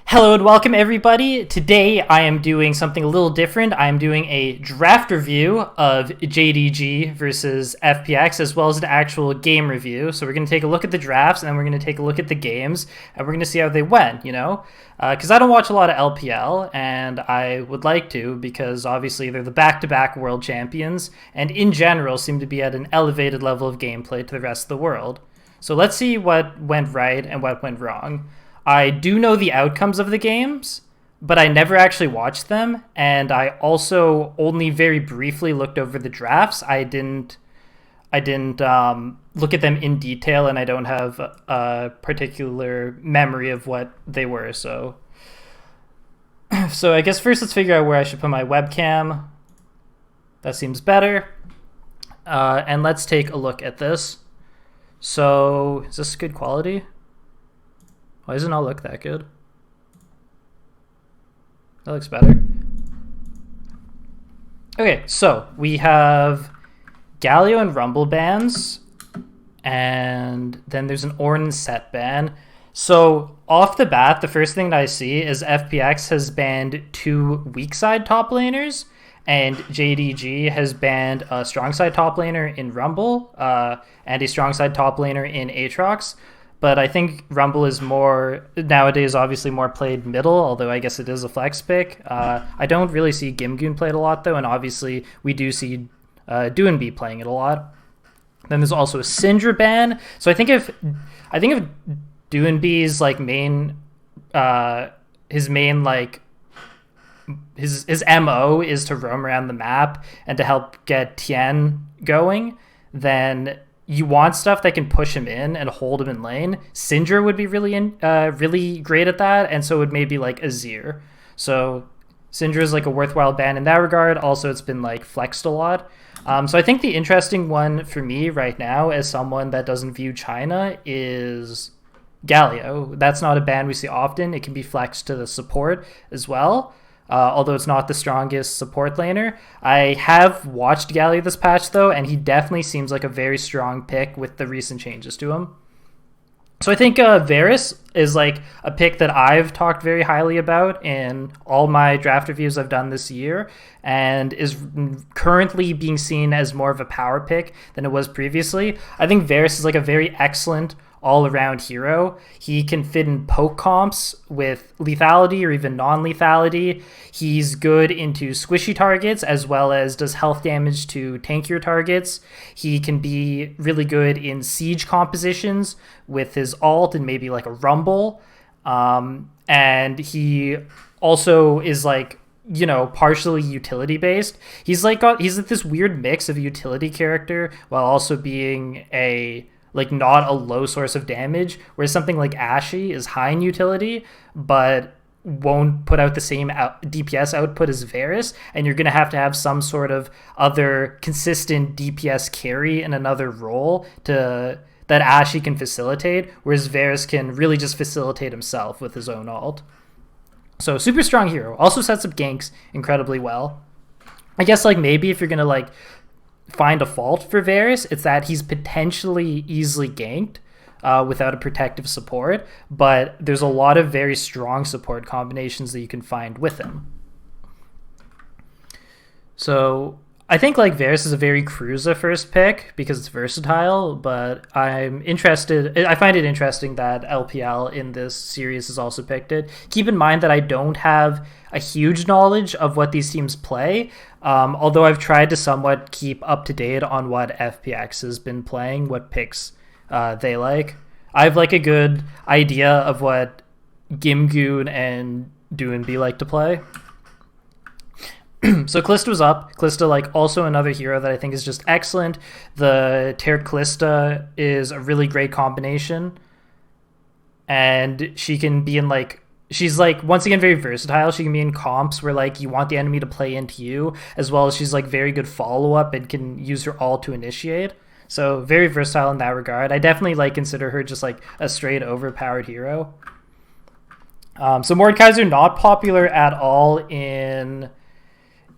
Hello and welcome everybody. Today I am doing something a little different. I am doing a draft review of JDG versus FPX as well as an actual game review. So we're going to take a look at the drafts and then we're going to take a look at the games and we're going to see how they went, because I don't watch a lot of LPL and I would like to because obviously they're the back-to-back world champions and in general seem to be at an elevated level of gameplay to the rest of the world. So let's see what went right and what went wrong. I do know the outcomes of the games, but I never actually watched them, and I also only very briefly looked over the drafts. I didn't look at them in detail, and I don't have a particular memory of what they were. So I guess first let's figure out where I should put my webcam. That seems better. And let's take a look at this. So is this good quality? Why doesn't it all look that good? That looks better. Okay, so we have Galio and Rumble bans, and then there's an Ornn set ban. So off the bat, the first thing that I see is FPX has banned 2 weak side top laners, and JDG has banned a strong side top laner in Rumble and a strong side top laner in Aatrox. But I think Rumble is nowadays obviously more played middle, although I guess it is a flex pick. I don't really see Gimgoon played a lot though, and obviously we do see Doinb playing it a lot. Then there's also a Syndra ban. So I think if Doinb's like his MO is to roam around the map and to help get Tien going, then you want stuff that can push him in and hold him in lane. Syndra would be really great at that, and so would maybe like Azir. So Syndra is like a worthwhile ban in that regard. Also, it's been like flexed a lot. So I think the interesting one for me right now as someone that doesn't view China is Galio. That's not a ban we see often. It can be flexed to the support as well. Although it's not the strongest support laner. I have watched Galio this patch though, and he definitely seems like a very strong pick with the recent changes to him. So I think Varus is like a pick that I've talked very highly about in all my draft reviews I've done this year, and is currently being seen as more of a power pick than it was previously. I think Varus is like a very excellent all-around hero. He can fit in poke comps with lethality or even non-lethality. He's good into squishy targets as well as does health damage to tankier targets. He can be really good in siege compositions with his ult and maybe like a rumble. And he also is like, partially utility based. He's like this weird mix of a utility character while also being not a low source of damage, whereas something like Ashe is high in utility, but won't put out the same DPS output as Varus, and you're going to have some sort of other consistent DPS carry in another role that Ashe can facilitate, whereas Varus can really just facilitate himself with his own ult. So super strong hero. Also sets up ganks incredibly well. I guess maybe if you're going to find a fault for Varus, it's that he's potentially easily ganked without a protective support, but there's a lot of very strong support combinations that you can find with him. So I think Varus is a very Cruza first pick because it's versatile, but I find it interesting that LPL in this series has also picked it. Keep in mind that I don't have a huge knowledge of what these teams play, although I've tried to somewhat keep up to date on what FPX has been playing, what picks they like. I have a good idea of what Gimgoon and Doinb like to play. So Kalista was up. Kalista, also another hero that I think is just excellent. The Terra Kalista is a really great combination. And she can be in, she's, once again, very versatile. She can be in comps where, you want the enemy to play into you, as well as she's, very good follow-up and can use her ult to initiate. So very versatile in that regard. I definitely, consider her just, a straight overpowered hero. So Mordekaiser, not popular at all in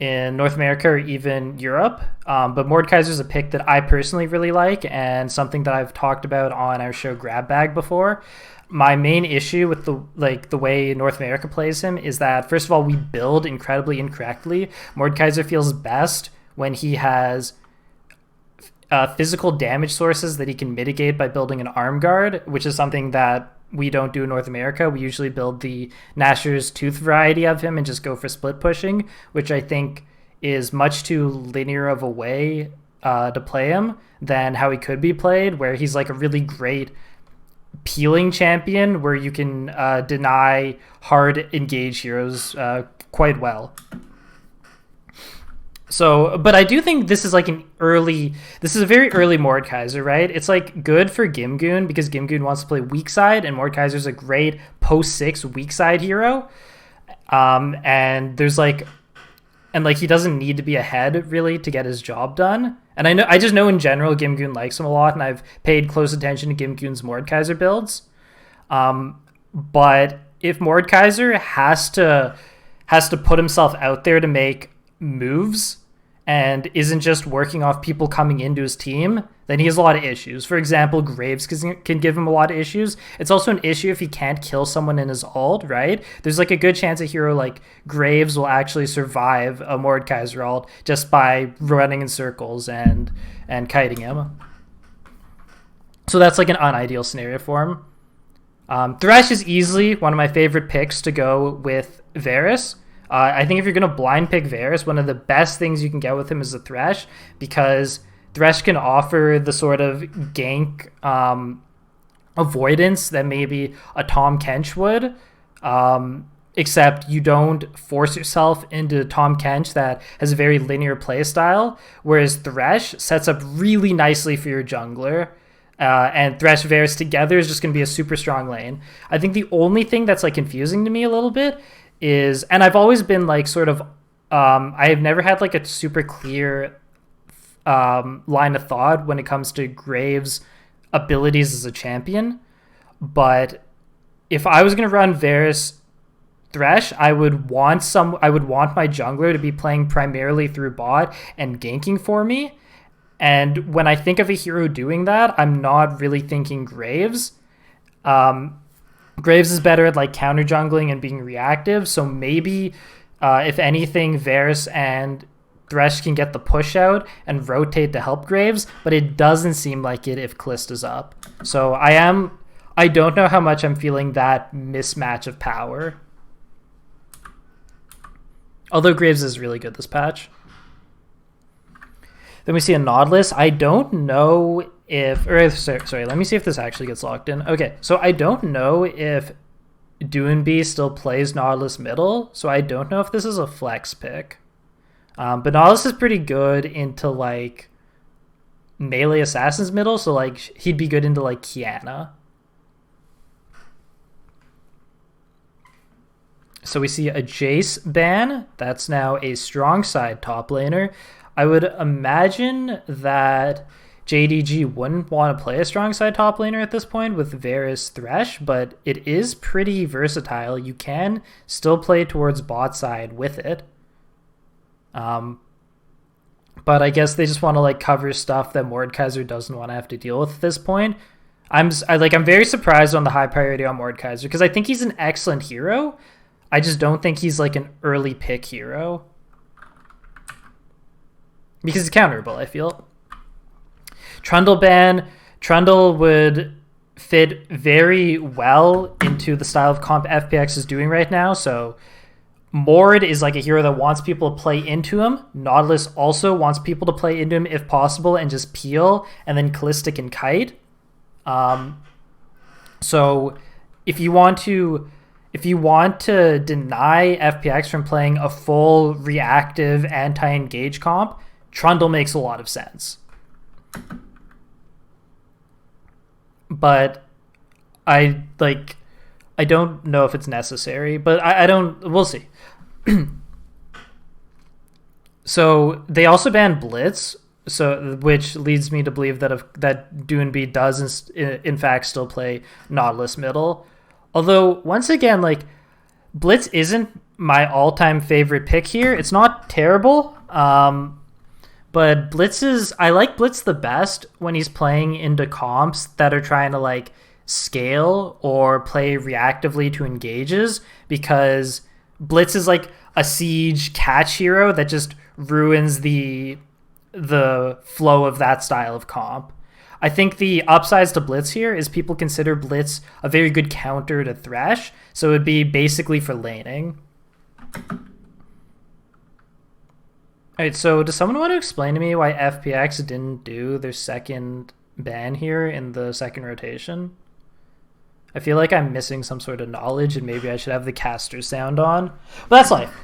in North America or even Europe. But Mordekaiser is a pick that I personally really like and something that I've talked about on our show Grab Bag before. My main issue with the way North America plays him is that, first of all, we build incredibly incorrectly. Mordekaiser feels best when he has physical damage sources that he can mitigate by building an arm guard, which is something that we don't do in North America. We usually build the Gnasher's Tooth variety of him and just go for split pushing, which I think is much too linear of a way to play him than how he could be played, where he's like a really great peeling champion where you can deny hard engage heroes quite well. So, but I do think this is like this is a very early Mordekaiser, right? It's like good for Gimgoon because Gimgoon wants to play weak side, and Mordekaiser's a great post 6 weak side hero. And there's like he doesn't need to be ahead really to get his job done. And I just know in general Gimgoon likes him a lot, and I've paid close attention to Gimgoon's Mordekaiser builds. But if Mordekaiser has to put himself out there to make moves and isn't just working off people coming into his team, then he has a lot of issues. For example, Graves can give him a lot of issues. It's also an issue if he can't kill someone in his ult, right? There's like a good chance a hero like Graves will actually survive a Mordekaiser ult just by running in circles and kiting him. So that's like an unideal scenario for him. Thresh is easily one of my favorite picks to go with Varus. I think if you're going to blind pick Varus, one of the best things you can get with him is a Thresh, because Thresh can offer the sort of gank avoidance that maybe a Tahm Kench would, except you don't force yourself into Tahm Kench that has a very linear playstyle, whereas Thresh sets up really nicely for your jungler. And Thresh Varus together is just going to be a super strong lane. I think the only thing that's like confusing to me a little bit is, and I've always been like sort of, I have never had like a super clear line of thought when it comes to Graves' abilities as a champion. But if I was going to run Varus Thresh, I would want my jungler to be playing primarily through bot and ganking for me. And when I think of a hero doing that, I'm not really thinking Graves. Graves is better at like counter jungling and being reactive, so maybe if anything, Varus and Thresh can get the push out and rotate to help Graves, but it doesn't seem like it if Kalista's up. So I don't know how much I'm feeling that mismatch of power. Although Graves is really good this patch. Then we see a Nautilus. I don't know sorry, let me see if this actually gets locked in. Okay, so I don't know if Doinb still plays Nautilus middle, so I don't know if this is a flex pick. But Nautilus is pretty good into like melee assassins middle, so like he'd be good into like Kiana. So we see a Jace ban. That's now a strong side top laner. I would imagine that JDG wouldn't want to play a strong side top laner at this point with Varus Thresh, but it is pretty versatile. You can still play towards bot side with it. But I guess they just want to like cover stuff that Mordekaiser doesn't want to have to deal with at this point. I'm very surprised on the high priority on Mordekaiser because I think he's an excellent hero. I just don't think he's like an early pick hero. Because it's counterable, I feel. Trundle ban. Trundle would fit very well into the style of comp FPX is doing right now. So Mord is like a hero that wants people to play into him. Nautilus also wants people to play into him if possible and just peel, and then Kalista can kite. So if you want to deny FPX from playing a full reactive anti-engage comp, Trundle makes a lot of sense. But I don't know if it's necessary, but we'll see. So they also banned Blitz, which leads me to believe that Doinb does in fact still play Nautilus middle. Although once again, like Blitz isn't my all-time favorite pick here. It's not terrible, but I like Blitz the best when he's playing into comps that are trying to like scale or play reactively to engages, because Blitz is like a siege catch hero that just ruins the flow of that style of comp. I think the upsides to Blitz here is people consider Blitz a very good counter to Thresh, so it would be basically for laning. Alright, so does someone want to explain to me why FPX didn't do their second ban here in the second rotation? I feel like I'm missing some sort of knowledge, and maybe I should have the caster sound on. But that's life.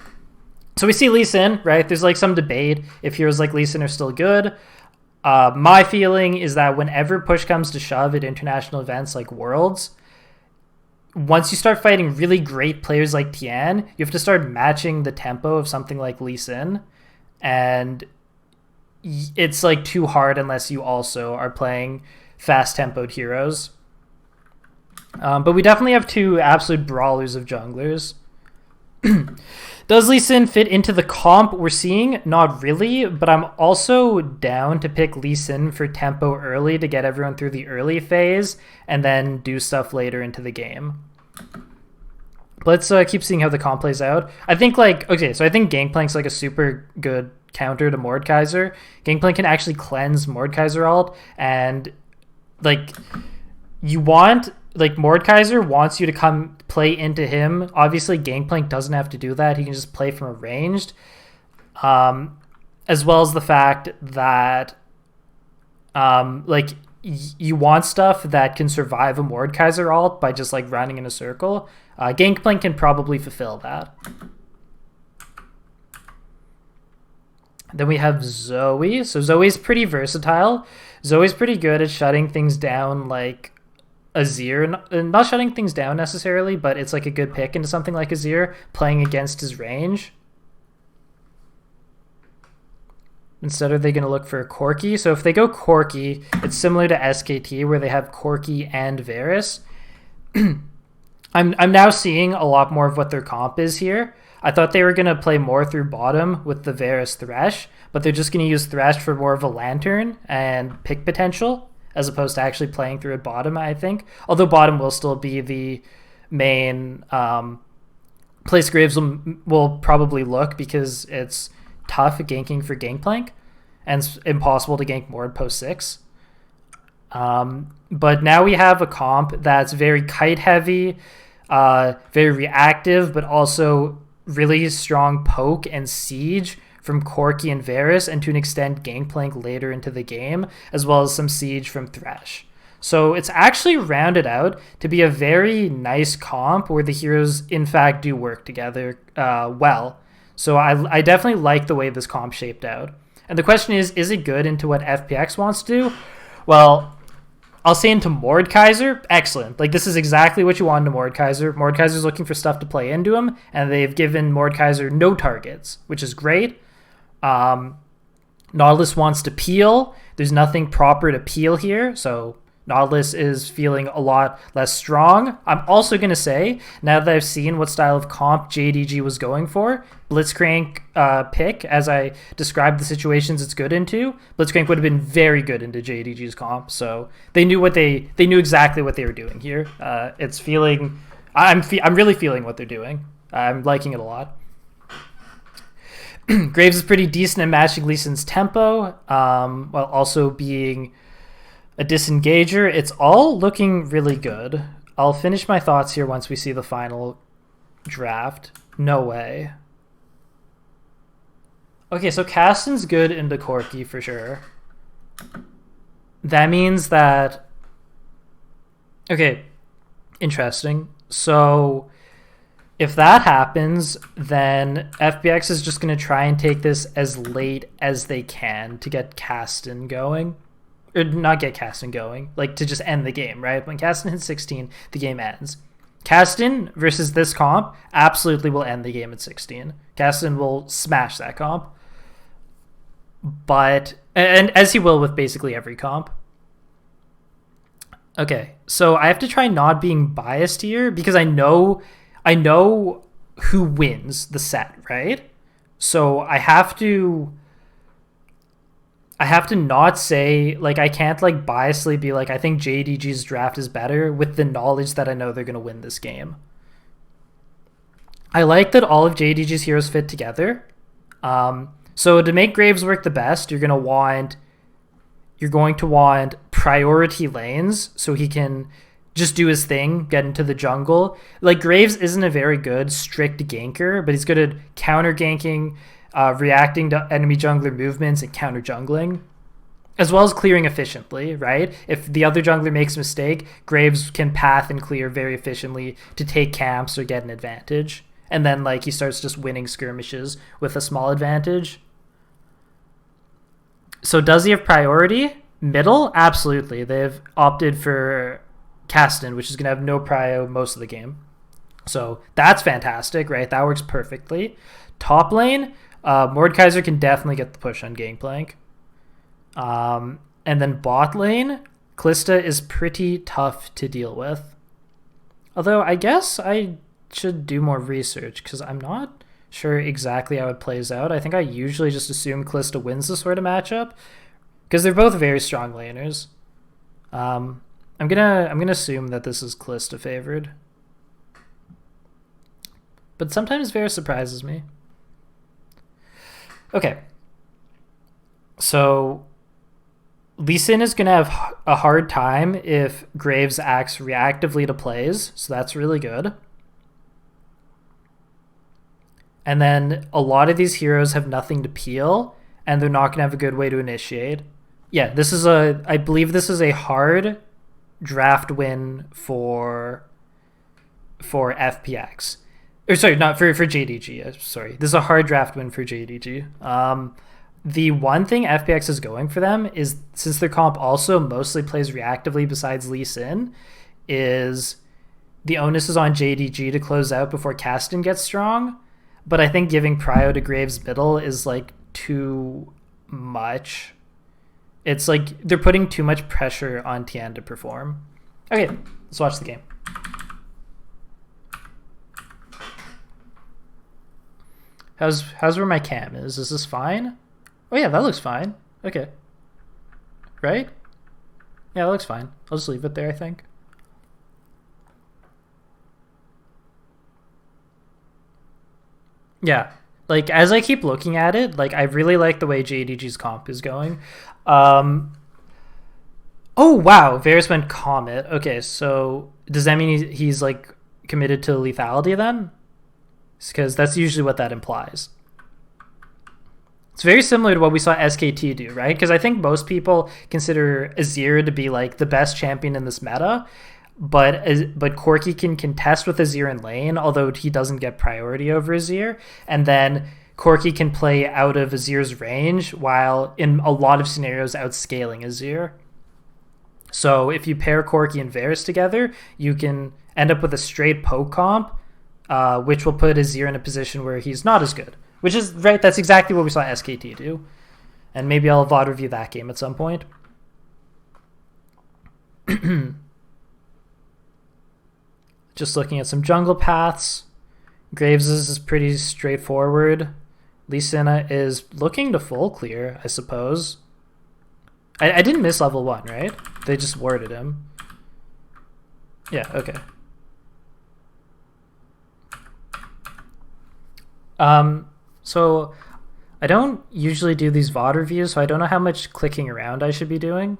So we see Lee Sin, right? There's like some debate if heroes like Lee Sin are still good. My feeling is that whenever push comes to shove at international events like Worlds, once you start fighting really great players like Tian, you have to start matching the tempo of something like Lee Sin. And it's like too hard unless you also are playing fast-tempoed heroes. But we definitely have two absolute brawlers of junglers. Does Lee Sin fit into the comp we're seeing? Not really, but I'm also down to pick Lee Sin for tempo early to get everyone through the early phase and then do stuff later into the game. Let's keep seeing how the comp plays out. I think I think Gangplank's like a super good counter to Mordekaiser. Gangplank can actually cleanse Mordekaiser ult, and Mordekaiser wants you to come play into him. Obviously, Gangplank doesn't have to do that. He can just play from a ranged. As well as the fact that you want stuff that can survive a Mordekaiser ult by just like running in a circle. Gangplank can probably fulfill that. Then we have Zoe. So Zoe's pretty versatile. Zoe's pretty good at shutting things down like Azir. Not shutting things down necessarily, but it's like a good pick into something like Azir, playing against his range. Instead, are they going to look for Corki? So if they go Corki, it's similar to SKT where they have Corki and Varus. I'm now seeing a lot more of what their comp is here. I thought they were going to play more through bottom with the Varus Thresh, but they're just going to use Thresh for more of a lantern and pick potential, as opposed to actually playing through at bottom, I think. Although bottom will still be the main place Graves will probably look, because it's tough at ganking for Gangplank, and it's impossible to gank Mord post 6. But now we have a comp that's very kite heavy, very reactive, but also really strong poke and siege from Corki and Varus, and to an extent Gangplank later into the game, as well as some siege from Thresh. So it's actually rounded out to be a very nice comp where the heroes in fact do work together well. So I definitely like the way this comp shaped out. And the question is it good into what FPX wants to do? Well, I'll say into Mordekaiser, excellent. Like, this is exactly what you want into Mordekaiser. Mordekaiser's looking for stuff to play into him, and they've given Mordekaiser no targets, which is great. Nautilus wants to peel. There's nothing proper to peel here, so Nautilus is feeling a lot less strong. I'm also going to say, now that I've seen what style of comp JDG was going for, Blitzcrank pick, as I described the situations it's good into, Blitzcrank would have been very good into JDG's comp. So they knew exactly what they were doing here. I'm really feeling what they're doing. I'm liking it a lot. Graves is pretty decent at matching Lee Sin's tempo, while also being a disengager. It's all looking really good. I'll finish my thoughts here once we see the final draft. No way. Okay, so Caston's good into Corki for sure. That means that... Okay, interesting. So if that happens, then FPX is just going to try and take this as late as they can to get Caston going. Or not get Caston going, like to just end the game, right? When Caston hits 16, the game ends. Caston versus this comp absolutely will end the game at 16. Caston will smash that comp. But, and as he will with basically every comp. Okay, so I have to try not being biased here, because I know who wins the set, right? So I have to not say, like, I can't like biasly be like, I think JDG's draft is better with the knowledge that I know they're going to win this game. I like that all of JDG's heroes fit together. So to make Graves work the best, you're going to want priority lanes so he can just do his thing, get into the jungle. Like, Graves isn't a very good strict ganker, but he's good at counter ganking, reacting to enemy jungler movements, and counter jungling, as well as clearing efficiently, right? If the other jungler makes a mistake, Graves can path and clear very efficiently to take camps or get an advantage. And then like he starts just winning skirmishes with a small advantage. So does he have priority? Middle? Absolutely. They've opted for Kasten, which is going to have no prio most of the game. So that's fantastic, right? That works perfectly. Top lane, Mordekaiser can definitely get the push on Gangplank. And then bot lane, Kalista is pretty tough to deal with. Although I guess I should do more research because I'm not sure exactly how it plays out. I think I usually just assume Kalista wins this sort of matchup because they're both very strong laners. I'm gonna assume that this is Kalista favored, but sometimes Vera surprises me. Okay, so Lee Sin is going to have a hard time if Graves acts reactively to plays, so that's really good. And then a lot of these heroes have nothing to peel, and they're not going to have a good way to initiate. Yeah, I believe this is a hard draft win for FPX. Or sorry, not for JDG. Sorry, this is a hard draft win for JDG. The one thing FPX is going for them is, since their comp also mostly plays reactively besides Lee Sin, is the onus is on JDG to close out before Kasten gets strong. But I think giving prio to Graves middle is like too much. It's like they're putting too much pressure on Tian to perform. Okay, let's watch the game. How's where my cam is? Is this fine? Oh yeah, that looks fine. Okay. Right? Yeah, that looks fine. I'll just leave it there, I think. Yeah. Like, as I keep looking at it, like, I really like the way JDG's comp is going. Oh, wow. Varus went Comet. Okay, so does that mean he's like, committed to lethality then? Because that's usually what that implies. It's very similar to what we saw SKT do, right? Because I think most people consider Azir to be like the best champion in this meta, but Corki can contest with Azir in lane, although he doesn't get priority over Azir, and then Corki can play out of Azir's range while in a lot of scenarios outscaling Azir. So if you pair Corki and Varus together, you can end up with a straight poke comp, which will put Azir in a position where he's not as good. Which is, right, that's exactly what we saw SKT do. And maybe I'll VOD review that game at some point. Just looking at some jungle paths. Graves' is pretty straightforward. Lee Sin is looking to full clear, I suppose. I didn't miss level 1, right? They just warded him. Yeah, okay. So I don't usually do these VOD reviews, so I don't know how much clicking around I should be doing.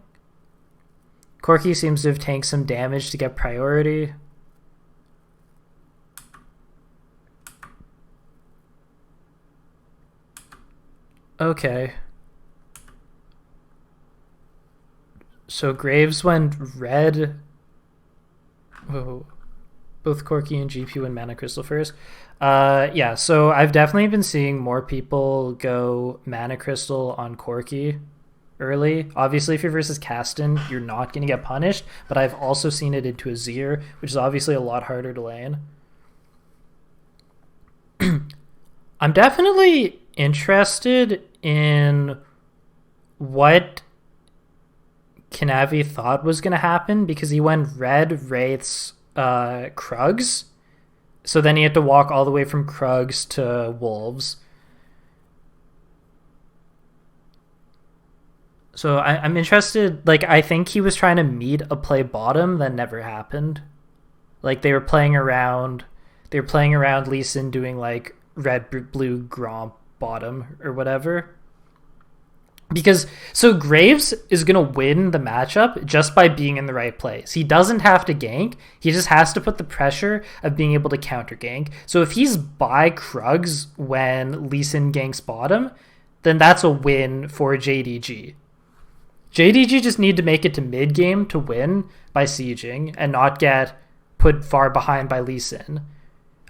Corki seems to have tanked some damage to get priority. Okay. So Graves went red. Whoa. Both Corki and GP and Mana Crystal first. Yeah, so I've definitely been seeing more people go Mana Crystal on Corki early. Obviously, if you're versus Kasten, you're not going to get punished, but I've also seen it into Azir, which is obviously a lot harder to lane. I'm definitely interested in what Kanavi thought was going to happen, because he went red Wraiths Krugs, So then he had to walk all the way from Krugs to Wolves. So I'm interested. Like, I think he was trying to meet a play bottom that never happened. Like, they were playing around. They were playing around Lee Sin doing like red, blue, Gromp bottom or whatever. Because so Graves is going to win the matchup just by being in the right place. He doesn't have to gank. He just has to put the pressure of being able to counter gank. So if he's by Krugs when Lee Sin ganks bottom, then that's a win for JDG. JDG just need to make it to mid game to win by sieging and not get put far behind by Lee Sin.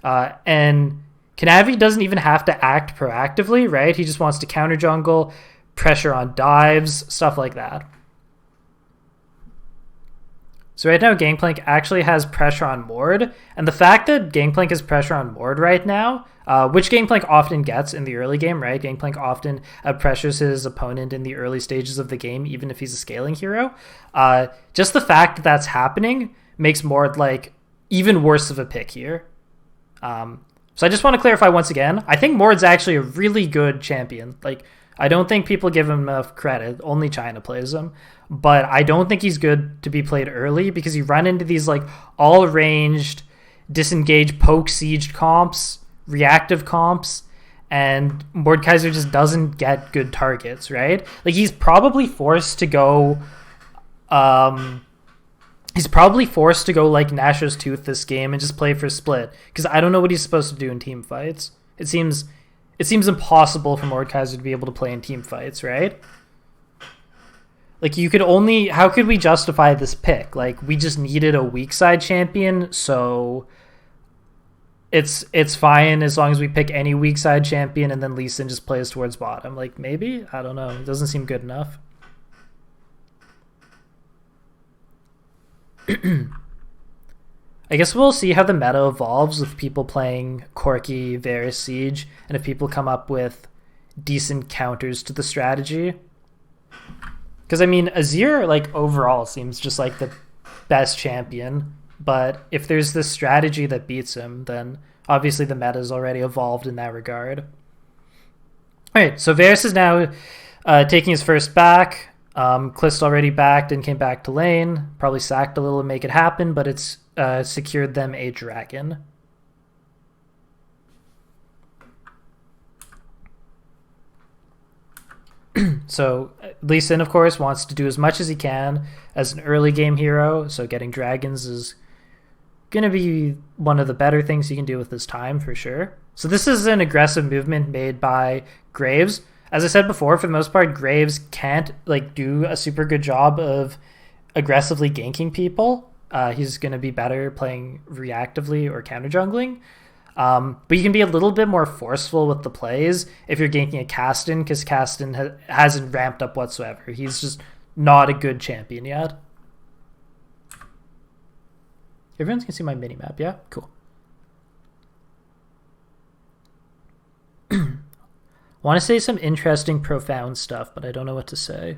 And Kanavi doesn't even have to act proactively, right? He just wants to counter jungle, pressure on dives, stuff like that. So right now Gangplank actually has pressure on Mord, and the fact that Gangplank has pressure on Mord right now, which Gangplank often gets in the early game, right? Gangplank often pressures his opponent in the early stages of the game, even if he's a scaling hero. Just the fact that that's happening makes Mord like even worse of a pick here. So I just want to clarify once again, I think Mord's actually a really good champion. Like, I don't think people give him enough credit. Only China plays him. But I don't think he's good to be played early because you run into these like all-ranged, disengaged, poke-sieged comps, reactive comps, and Mordekaiser just doesn't get good targets, right? Like, he's probably forced to go... He's probably forced to go like Nashor's Tooth this game and just play for split because I don't know what he's supposed to do in team fights. It seems impossible for Mordekaiser to be able to play in team fights, right? Like, you could only... How could we justify this pick? Like, we just needed a weak side champion, so it's fine as long as we pick any weak side champion and then Lee Sin just plays towards bottom. Like, maybe? I don't know. It doesn't seem good enough. I guess we'll see how the meta evolves with people playing Corki, Varus, Siege, and if people come up with decent counters to the strategy. Because, I mean, Azir, like, overall seems just like the best champion, but if there's this strategy that beats him, then obviously the meta's already evolved in that regard. Alright, so Varus is now taking his first back. Klist already backed and came back to lane. Probably sacked a little to make it happen, but it's secured them a dragon. So Lee Sin, of course, wants to do as much as he can as an early game hero, so getting dragons is going to be one of the better things he can do with his time, for sure. So this is an aggressive movement made by Graves. As I said before, for the most part, Graves can't like do a super good job of aggressively ganking people. He's going to be better playing reactively or counter jungling. But you can be a little bit more forceful with the plays if you're ganking a Caston, because Caston hasn't ramped up whatsoever. He's just not a good champion yet. Everyone can see my mini-map, yeah? Cool. Want to say some interesting, profound stuff, but I don't know what to say.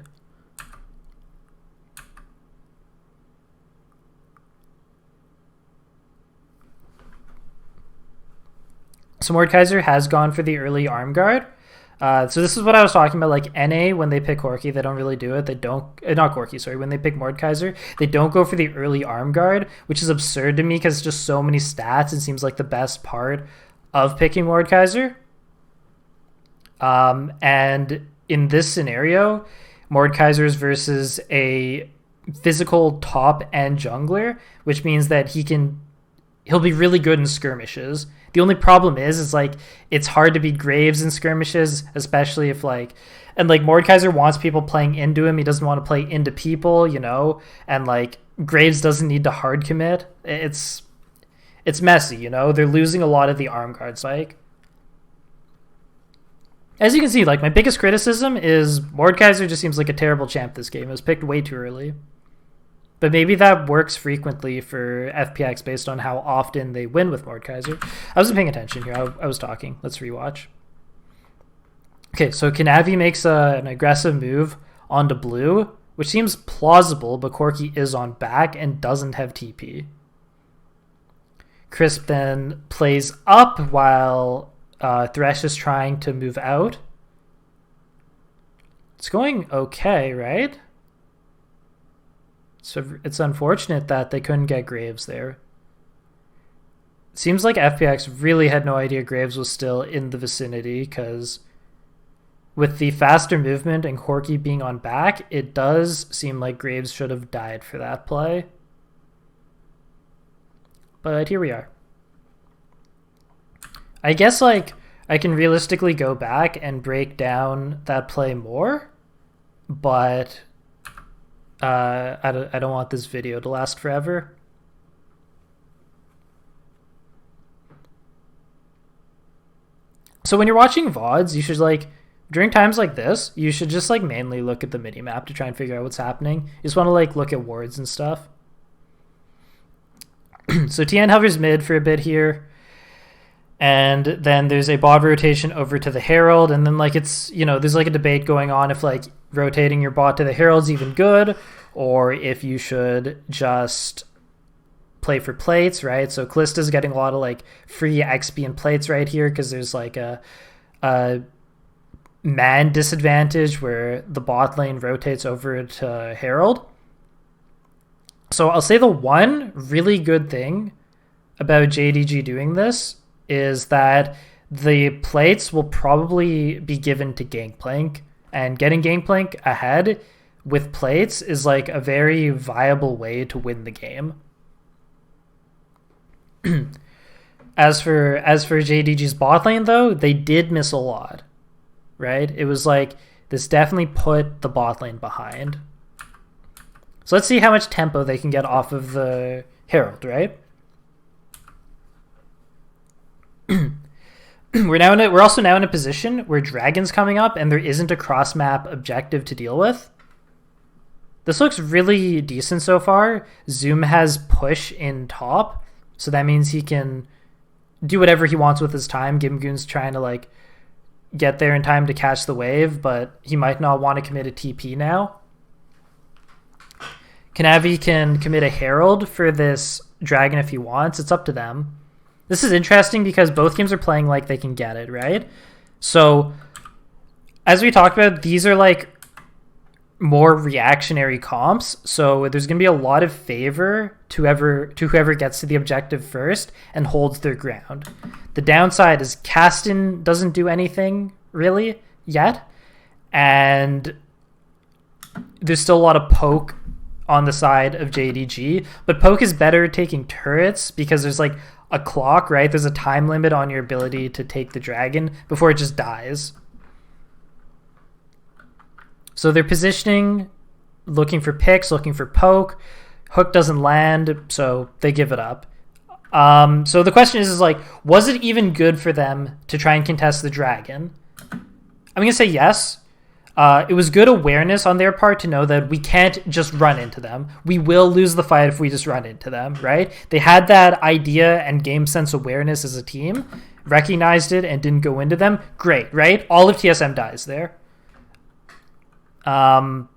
So Mordekaiser has gone for the early arm guard. So this is what I was talking about, like NA, when they pick Corki, they don't really do it. They don't, not Corki, sorry, when they pick Mordekaiser, they don't go for the early arm guard, which is absurd to me because it's just so many stats and seems like the best part of picking Mordekaiser. And in this scenario, Mordekaiser's versus a physical top end jungler, which means that he'll be really good in skirmishes. The only problem is like it's hard to beat Graves in skirmishes, especially if like, and like Mordekaiser wants people playing into him. He doesn't want to play into people, you know, and like Graves doesn't need to hard commit. It's messy, you know. They're losing a lot of the arm guards, like. As you can see, like, my biggest criticism is Mordekaiser just seems like a terrible champ this game. It was picked way too early. But maybe that works frequently for FPX based on how often they win with Mordekaiser. I wasn't paying attention here. I was talking. Let's rewatch. Okay, so Kanavi makes an aggressive move onto blue, which seems plausible, but Corki is on back and doesn't have TP. Crisp then plays up while Thresh is trying to move out. It's going okay, right? So it's unfortunate that they couldn't get Graves there. Seems like FPX really had no idea Graves was still in the vicinity, because with the faster movement and Corki being on back, it does seem like Graves should have died for that play. But here we are. I guess like I can realistically go back and break down that play more, but I don't want this video to last forever. So when you're watching VODs, you should like, during times like this, you should just like mainly look at the mini-map to try and figure out what's happening. You just want to like look at wards and stuff. So Tien hovers mid for a bit here. And then there's a bot rotation over to the Herald. And then like it's, you know, there's like a debate going on if like rotating your bot to the Herald's even good, or if you should just play for plates, right? So Callista's getting a lot of like free XP and plates right here because there's like a man disadvantage where the bot lane rotates over to Herald. So I'll say the one really good thing about JDG doing this is that the plates will probably be given to Gangplank, and getting Gangplank ahead with plates is like a very viable way to win the game. As for JDG's bot lane though, they did miss a lot, right? It was like this definitely put the bot lane behind. So let's see how much tempo they can get off of the Herald, right? We're also now in a position where Dragon's coming up and there isn't a cross-map objective to deal with. This looks really decent so far. Zoom has push in top, so that means he can do whatever he wants with his time. Gimgoon's trying to like get there in time to catch the wave, but he might not want to commit a TP now. Kanavi can commit a Herald for this Dragon if he wants. It's up to them. This is interesting because both teams are playing like they can get it, right? So, as we talked about, these are like more reactionary comps. So there's going to be a lot of favor to whoever gets to the objective first and holds their ground. The downside is Kasten doesn't do anything really yet, and there's still a lot of poke on the side of JDG, but poke is better at taking turrets because there's like a clock, right? There's a time limit on your ability to take the dragon before it just dies. So they're positioning, looking for picks, looking for poke. Hook doesn't land, so they give it up. So the question is like, was it even good for them to try and contest the dragon? I'm going to say yes. It was good awareness on their part to know that we can't just run into them. We will lose the fight if we just run into them, right? They had that idea and game sense awareness as a team, recognized it and didn't go into them. Great, right? All of TSM dies there. But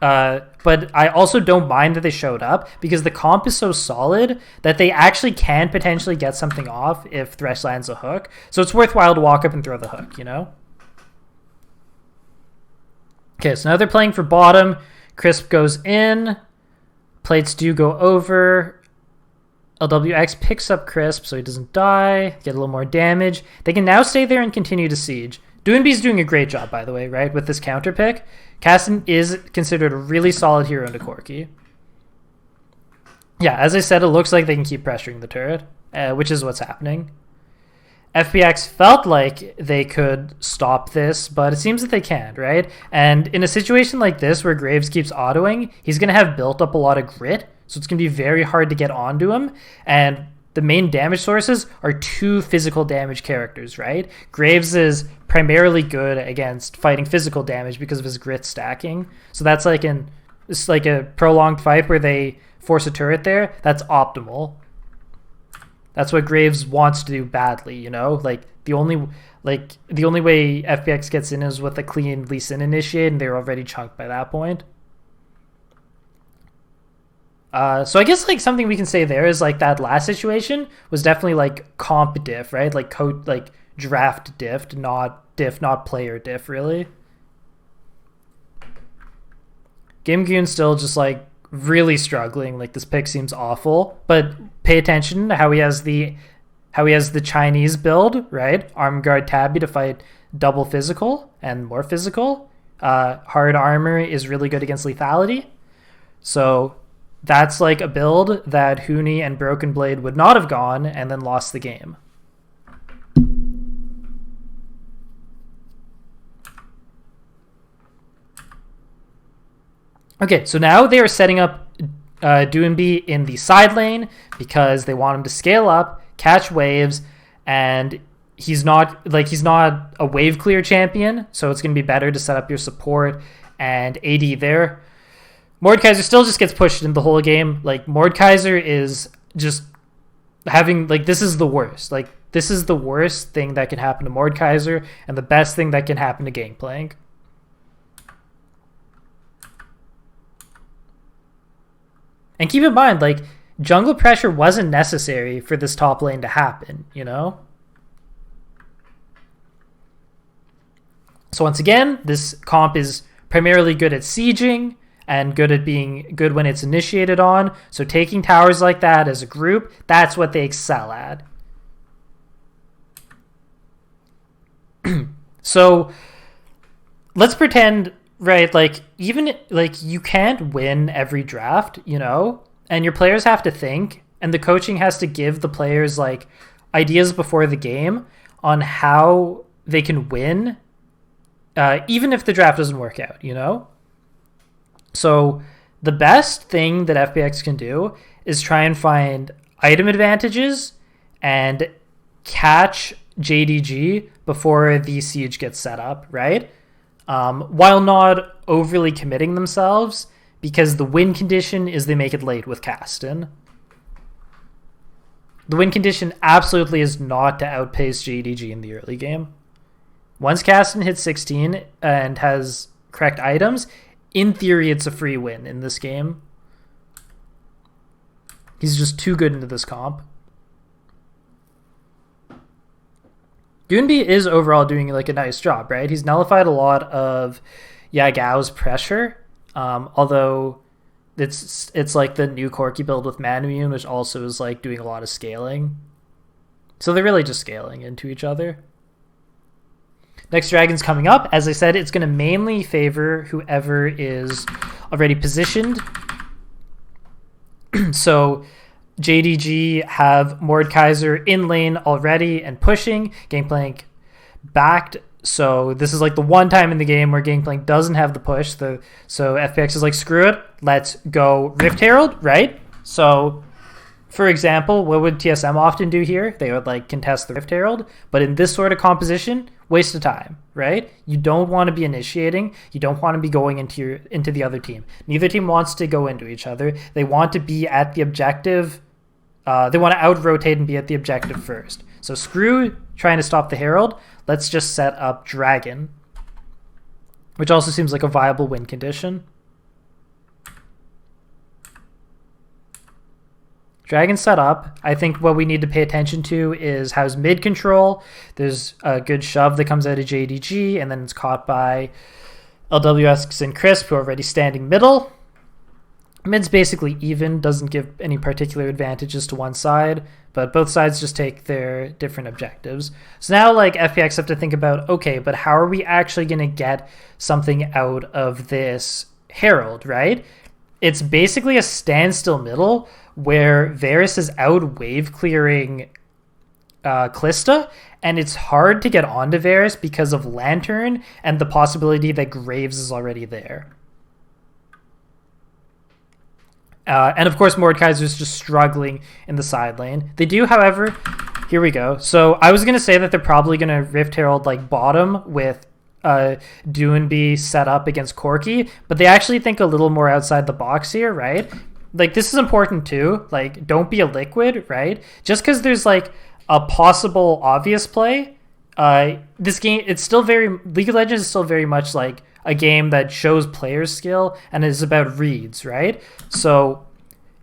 I also don't mind that they showed up because the comp is so solid that they actually can potentially get something off if Thresh lands a hook. So it's worthwhile to walk up and throw the hook, you know? Okay, so now they're playing for bottom. Crisp goes in. Plates do go over. LWX picks up Crisp so he doesn't die. Get a little more damage. They can now stay there and continue to siege. Doinby's doing a great job, by the way, right, with this counter pick. Kasten is considered a really solid hero into Corki. Yeah, as I said, it looks like they can keep pressuring the turret, which is what's happening. FPX felt like they could stop this, but it seems that they can't, right? And in a situation like this where Graves keeps autoing, he's going to have built up a lot of grit, so it's going to be very hard to get onto him. And the main damage sources are two physical damage characters, right? Graves is primarily good against fighting physical damage because of his grit stacking. So that's like it's like a prolonged fight where they force a turret there. That's optimal. That's what Graves wants to do badly, you know? Like the only way FPX gets in is with a clean Lee Sin initiate, and they're already chunked by that point. So I guess like something we can say there is like that last situation was definitely like comp diff, right? Like code, like draft diff, not player diff, really. Game Goon still just like really struggling. Like this pick seems awful, but pay attention to how he has the Chinese build, right? Arm guard tabby to fight double physical and more physical. Hard armor is really good against lethality. So that's like a build that Huni and Broken Blade would not have gone and then lost the game. Okay, so now they are setting up Doonby in the side lane because they want him to scale up, catch waves, and he's not a wave clear champion, so it's going to be better to set up your support and AD there. Mordekaiser still just gets pushed in the whole game. Like Mordekaiser is just having like this is the worst. Like this is the worst thing that can happen to Mordekaiser and the best thing that can happen to Gangplank. And keep in mind, like, jungle pressure wasn't necessary for this top lane to happen, you know? So once again, this comp is primarily good at sieging and good at being good when it's initiated on. So taking towers like that as a group, that's what they excel at. So let's pretend... Right, like even like you can't win every draft, you know, and your players have to think, and the coaching has to give the players like ideas before the game on how they can win, even if the draft doesn't work out, you know. So the best thing that FPX can do is try and find item advantages and catch JDG before the siege gets set up, right? While not overly committing themselves, because the win condition is they make it late with Caston. The win condition absolutely is not to outpace JDG in the early game. Once Caston hits 16 and has correct items, in theory it's a free win in this game. He's just too good into this comp. Doonby is overall doing like a nice job, right? He's nullified a lot of Yagao's pressure, although it's like the new Corki build with Manamune, which also is like doing a lot of scaling. So they're really just scaling into each other. Next dragon's coming up. As I said, it's going to mainly favor whoever is already positioned. So JDG have Mordekaiser in lane already and pushing. Gangplank backed. So this is like the one time in the game where Gangplank doesn't have the push. So FPX is like, screw it. Let's go Rift Herald, right? So, for example, what would TSM often do here? They would like contest the Rift Herald. But in this sort of composition, waste of time, right? You don't want to be initiating. You don't want to be going into the other team. Neither team wants to go into each other. They want to be at the objective. They want to out-rotate and be at the objective first. So screw trying to stop the Herald. Let's just set up Dragon, which also seems like a viable win condition. Dragon set up. I think what we need to pay attention to is how's mid control. There's a good shove that comes out of JDG, and then it's caught by LWS and Crisp, who are already standing middle. Mid's basically even, doesn't give any particular advantages to one side, but both sides just take their different objectives. So now like FPX have to think about, okay, but how are we actually going to get something out of this Herald, right? It's basically a standstill middle where Varus is out wave clearing Kalista, and it's hard to get onto Varus because of Lantern and the possibility that Graves is already there. And of course, Mordekaiser is just struggling in the side lane. They do, however, here we go. So I was going to say that they're probably going to Rift Herald like bottom with Doonby set up against Corki, but they actually think a little more outside the box here, right? Like, this is important too. Like, don't be a liquid, right? Just because there's like a possible obvious play, this game, it's still very, League of Legends is still very much like a game that shows players' skill and is about reads, right? So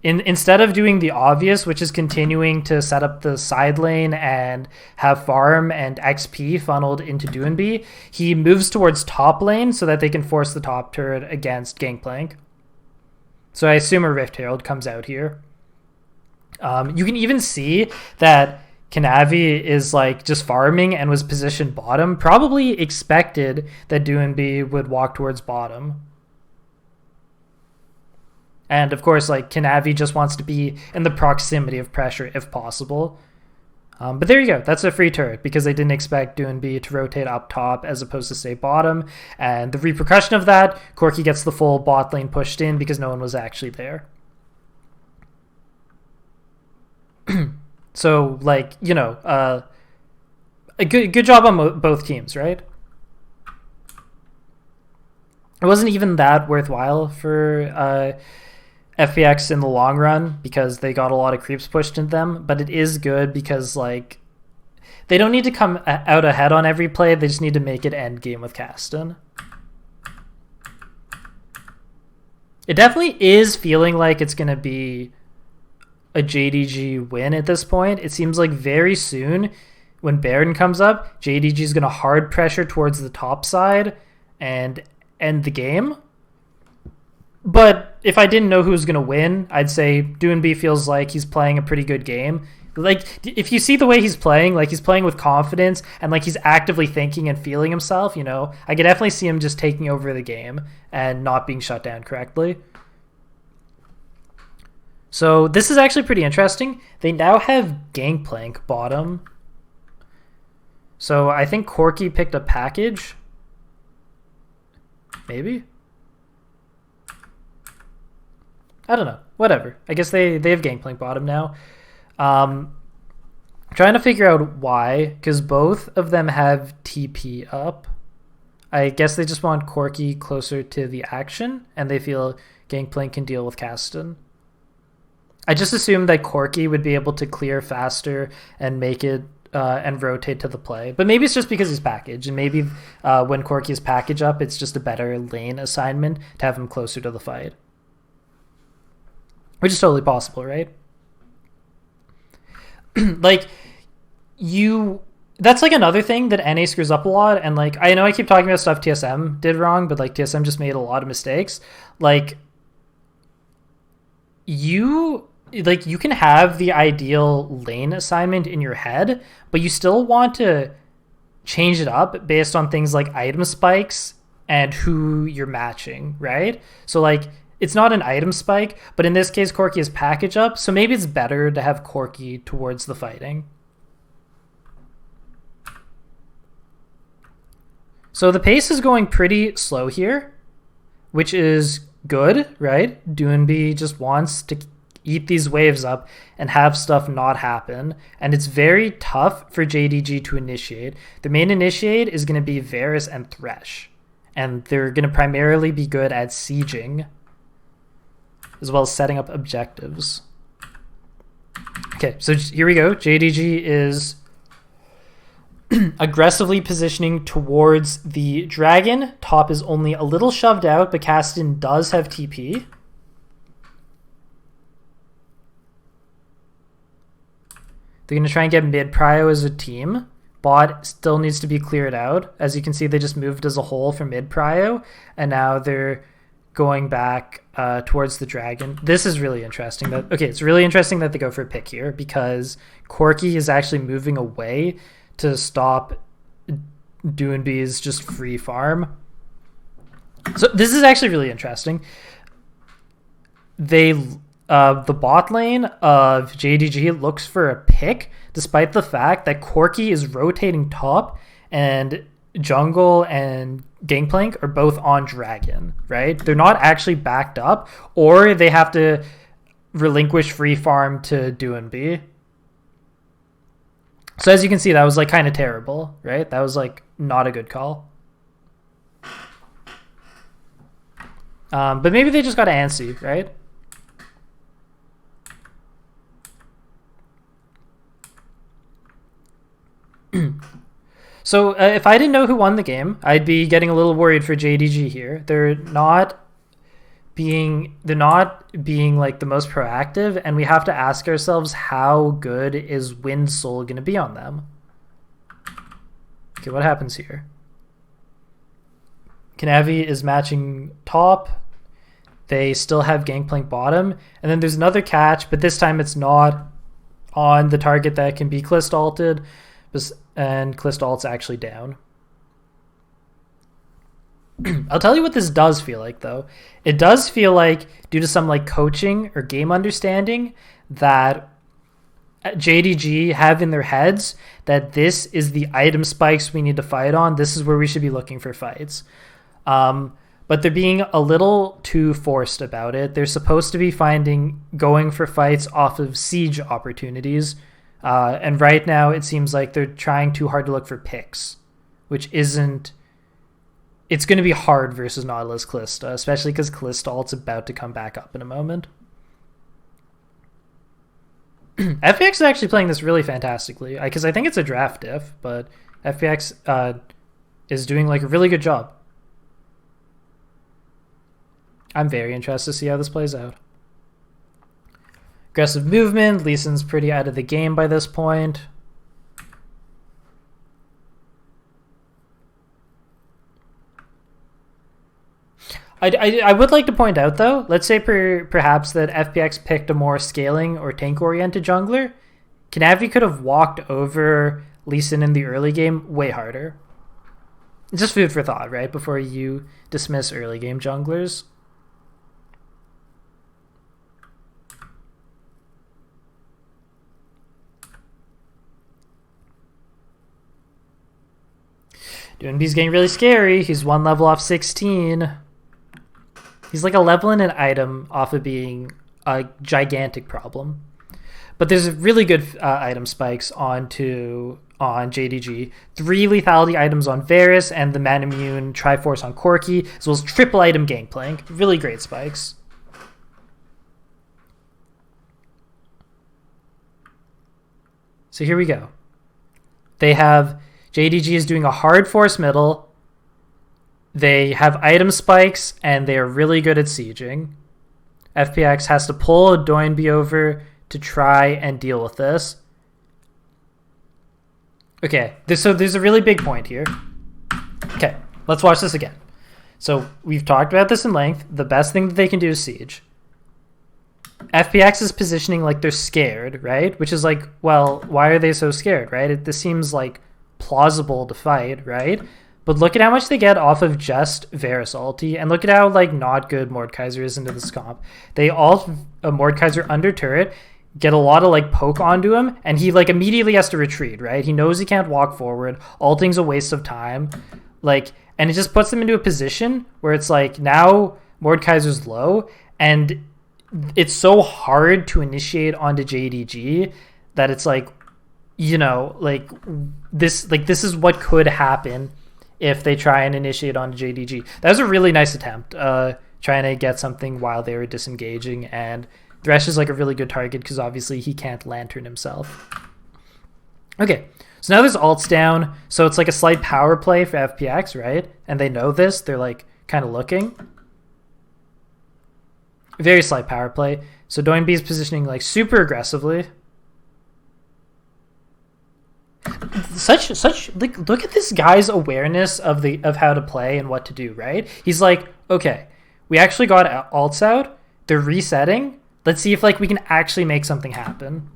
Instead of doing the obvious, which is continuing to set up the side lane and have farm and XP funneled into Doinb, he moves towards top lane so that they can force the top turret against Gangplank. So I assume a Rift Herald comes out here. You can even see that Kanavi is like just farming and was positioned bottom, probably expected that Doinb would walk towards bottom. And of course, like Kanavi just wants to be in the proximity of pressure if possible. But there you go. That's a free turret because they didn't expect Doinb to rotate up top as opposed to stay bottom. And the repercussion of that, Corki gets the full bot lane pushed in because no one was actually there. So, like, you know, a good job on both teams, right? It wasn't even that worthwhile for FPX in the long run because they got a lot of creeps pushed into them, but it is good because, like, they don't need to come out ahead on every play. They just need to make it end game with Kasten. It definitely is feeling like it's going to be a JDG win at this point. It seems like very soon when Baron comes up, JDG is going to hard pressure towards the top side and end the game. But if I didn't know who was going to win, I'd say Doinb feels like he's playing a pretty good game. Like, if you see the way he's playing, like he's playing with confidence and like he's actively thinking and feeling himself, you know, I could definitely see him just taking over the game and not being shut down correctly. So this is actually pretty interesting. They now have Gangplank bottom. So I think Corki picked a package. Maybe? I don't know. Whatever. I guess they have Gangplank bottom now. Trying to figure out why, because both of them have TP up. I guess they just want Corki closer to the action, and they feel Gangplank can deal with Kasten. I just assumed that Corki would be able to clear faster and make it and rotate to the play. But maybe it's just because he's packaged, and maybe when Corki's package up, it's just a better lane assignment to have him closer to the fight. Which is totally possible, right? Like, that's like another thing that NA screws up a lot, and like, I know I keep talking about stuff TSM did wrong, but like TSM just made a lot of mistakes. Like, you can have the ideal lane assignment in your head, but you still want to change it up based on things like item spikes and who you're matching, right? So like, it's not an item spike, but in this case, Corki is package up, so maybe it's better to have Corki towards the fighting. So the pace is going pretty slow here, which is good, right? Doinb just wants to eat these waves up and have stuff not happen, and it's very tough for JDG to initiate. The main initiate is going to be Varus and Thresh, and they're going to primarily be good at sieging as well as setting up objectives. Okay, so here we go. JDG is aggressively positioning towards the dragon. Top is only a little shoved out, but Kasten does have TP. They're going to try and get mid prio as a team. Bot still needs to be cleared out. As you can see, they just moved as a whole for mid prio, and now they're going back towards the dragon. This is really interesting. It's really interesting that they go for a pick here because Corki is actually moving away to stop Doinb's just free farm. So this is actually really interesting. The bot lane of JDG looks for a pick despite the fact that Corki is rotating top and jungle and Gangplank are both on dragon, right? They're not actually backed up, or they have to relinquish free farm to Doinb. So as you can see, that was like kind of terrible, right? That was like not a good call. But maybe they just got antsy, right? So if I didn't know who won the game, I'd be getting a little worried for JDG here. They're not being like the most proactive, and we have to ask ourselves, how good is Wind Soul going to be on them? Okay, what happens here? Kanavi is matching top. They still have Gangplank bottom, and then there's another catch, but this time it's not on the target that can be Clist alted, and Clist alt's actually down. I'll tell you what this does feel like, though. It does feel like, due to some like coaching or game understanding, that JDG have in their heads that this is the item spikes we need to fight on. This is where we should be looking for fights. But they're being a little too forced about it. They're supposed to be going for fights off of siege opportunities. And right now it seems like they're trying too hard to look for picks, which isn't... It's going to be hard versus Nautilus Kalista, especially because Kalista ult's about to come back up in a moment. FPX is actually playing this really fantastically, because I think it's a draft diff, but FPX is doing like a really good job. I'm very interested to see how this plays out. Aggressive movement. Lee Sin's pretty out of the game by this point. I would like to point out, though, let's say perhaps that FPX picked a more scaling or tank-oriented jungler. Kanavi could have walked over Lee Sin in the early game way harder. It's just food for thought, right? Before you dismiss early game junglers. Doinb's getting really scary. He's one level off 16. He's like a level and an item off of being a gigantic problem. But there's really good item spikes on JDG. 3 lethality items on Varus and the Manamune Triforce on Corki, as well as triple item Gangplank. Really great spikes. So here we go. They have... JDG is doing a hard force middle. They have item spikes, and they are really good at sieging. FPX has to pull Doinb over to try and deal with this. Okay, so there's a really big point here. Okay, let's watch this again. So we've talked about this in length. The best thing that they can do is siege. FPX is positioning like they're scared, right? Which is like, well, why are they so scared, right? This seems like plausible to fight, right? But look at how much they get off of just Varus ulti, and look at how like not good Mordekaiser is into this comp. They ult Mordekaiser under turret, get a lot of like poke onto him, and he like immediately has to retreat, right? He knows he can't walk forward. Ulting's a waste of time, like, and it just puts them into a position where it's like now Mordekaiser's low, and it's so hard to initiate onto JDG that it's like, you know, like this is what could happen if they try and initiate on JDG. That was a really nice attempt, trying to get something while they were disengaging, and Thresh is like a really good target because obviously he can't lantern himself. Okay, so now there's ults down, so it's like a slight power play for FPX, right? And they know this, they're like kind of looking. Very slight power play. So Doinb is positioning like super aggressively. Like, look at this guy's awareness of how to play and what to do, right? He's like, okay, we actually got ults out, they're resetting, let's see if like we can actually make something happen.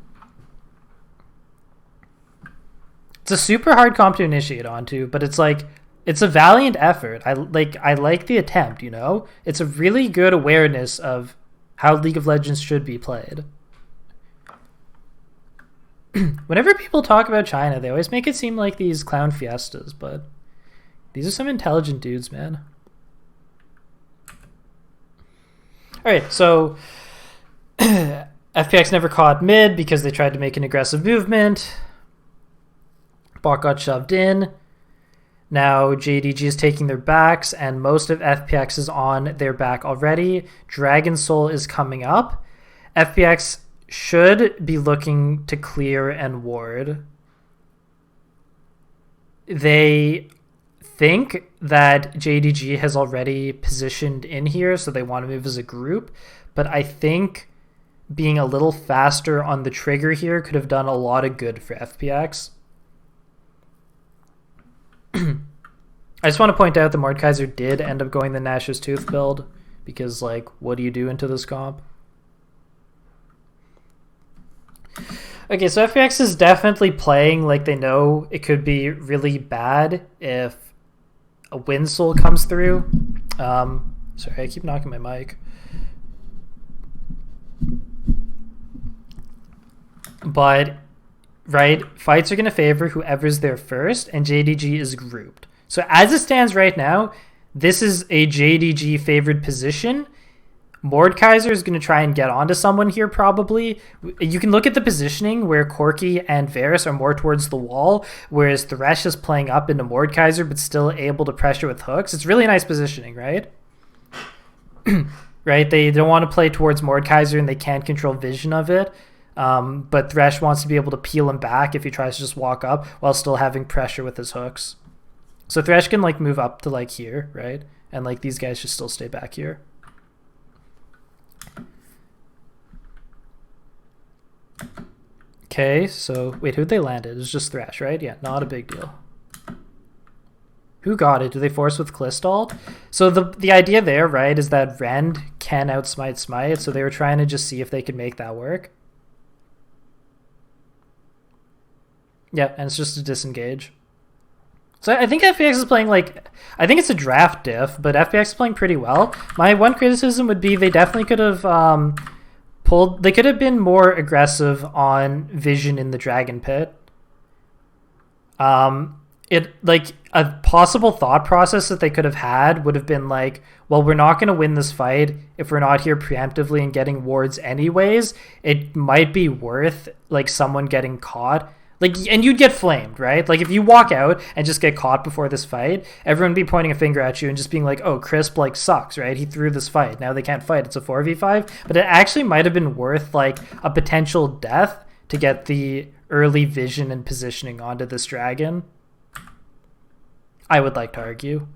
It's a super hard comp to initiate onto, but it's like, it's a valiant effort. I like the attempt, you know? It's a really good awareness of how League of Legends should be played. Whenever people talk about China, they always make it seem like these clown fiestas, but these are some intelligent dudes, man. All right, so FPX never caught mid because they tried to make an aggressive movement. Bot got shoved in. Now JDG is taking their backs, and most of FPX is on their back already. Dragon Soul is coming up. FPX should be looking to clear and ward. They think that JDG has already positioned in here, so they want to move as a group. But I think being a little faster on the trigger here could have done a lot of good for FPX. I just want to point out that Mordekaiser did end up going the Nash's Tooth build, because, like, what do you do into this comp? Okay, so FPX is definitely playing like they know it could be really bad if a Windsoul comes through. Sorry, I keep knocking my mic. But, right, fights are going to favor whoever's there first, and JDG is grouped. So as it stands right now, this is a JDG favored position. Mordekaiser is going to try and get onto someone here probably. You can look at the positioning where Corki and Varus are more towards the wall, whereas Thresh is playing up into Mordekaiser but still able to pressure with hooks. It's really nice positioning, right? Right? They don't want to play towards Mordekaiser and they can't control vision of it. But Thresh wants to be able to peel him back if he tries to just walk up while still having pressure with his hooks. So Thresh can like move up to like here, right? And like these guys should still stay back here. Okay, so wait, who'd they land it? It was just Thresh, right? Yeah, not a big deal. Who got it? Do they force with Klistalt? So the idea there, right, is that Rend can outsmite Smite, so they were trying to just see if they could make that work. Yeah, and it's just a disengage. So I think FPX is playing like, I think it's a draft diff, but FPX is playing pretty well. My one criticism would be they definitely could have they could have been more aggressive on vision in the Dragon Pit. It like a possible thought process that they could have had would have been like, well, we're not going to win this fight if we're not here preemptively and getting wards anyways. It might be worth like someone getting caught. Like, and you'd get flamed, right? Like, if you walk out and just get caught before this fight, everyone would be pointing a finger at you and just being like, oh, Crisp, like, sucks, right? He threw this fight. Now they can't fight. It's a 4v5. But it actually might have been worth, like, a potential death to get the early vision and positioning onto this dragon. I would like to argue.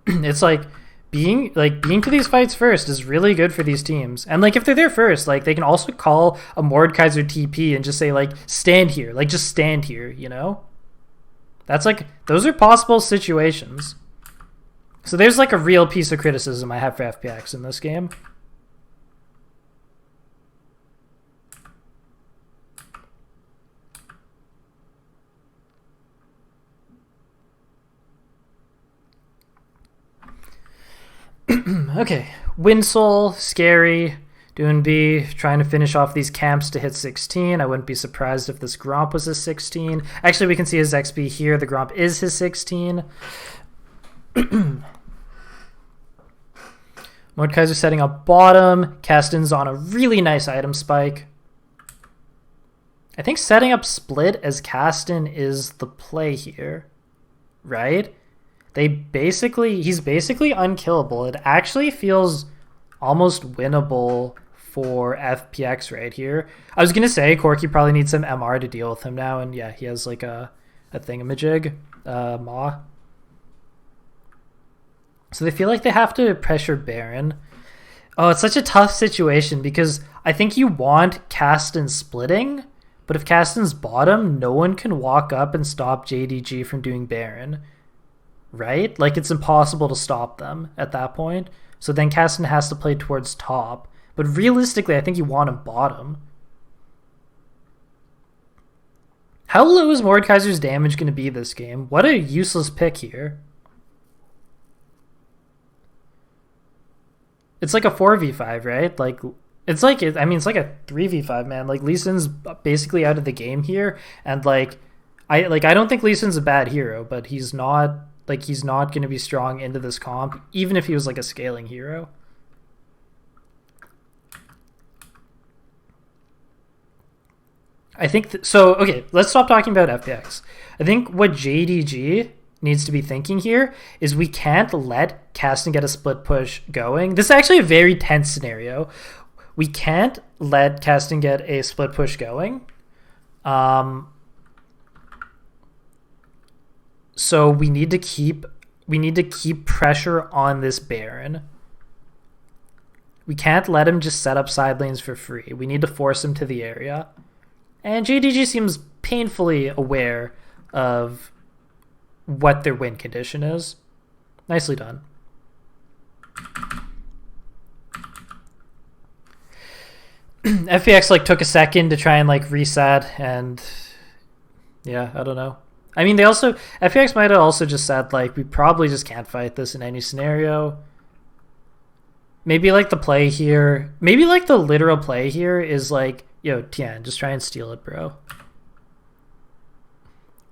It's like... Being to these fights first is really good for these teams. And like if they're there first, like they can also call a Mordekaiser TP and just say like stand here, like just stand here, you know? That's like those are possible situations. So there's like a real piece of criticism I have for FPX in this game. Okay, Windsoul, scary, doing B, trying to finish off these camps to hit 16. I wouldn't be surprised if this Gromp was his 16. Actually, we can see his XP here. The Gromp is his 16. Mordekaiser setting up bottom. Caston's on a really nice item spike. I think setting up split as Caston is the play here, right? He's basically unkillable. It actually feels almost winnable for FPX right here. I was gonna say Corki probably needs some MR to deal with him now, and yeah, he has like a thingamajig, Maw. So they feel like they have to pressure Baron. Oh, it's such a tough situation because I think you want Caston splitting, but if Caston's bottom, no one can walk up and stop JDG from doing Baron. Right? Like, it's impossible to stop them at that point. So then Caston has to play towards top. But realistically, I think you want him bottom. How low is Mordekaiser's damage going to be this game? What a useless pick here. It's like a 4v5, right? Like, it's like, I mean, it's like a 3v5, man. Like, Lee Sin's basically out of the game here. And, like, I don't think Lee Sin's a bad hero, but he's not... Like, he's not going to be strong into this comp, even if he was, like, a scaling hero. I think... So, okay, let's stop talking about FPX. I think what JDG needs to be thinking here is we can't let Caston get a split push going. This is actually a very tense scenario. We can't let Caston get a split push going. So we need to keep pressure on this Baron. We can't let him just set up side lanes for free. We need to force him to the area. And JDG seems painfully aware of what their win condition is. Nicely done. FPX like took a second to try and like reset, and yeah, I don't know. I mean, FPX might have also just said like, we probably just can't fight this in any scenario. Maybe like the play here, maybe like the literal play here is like, yo, Tian, just try and steal it, bro.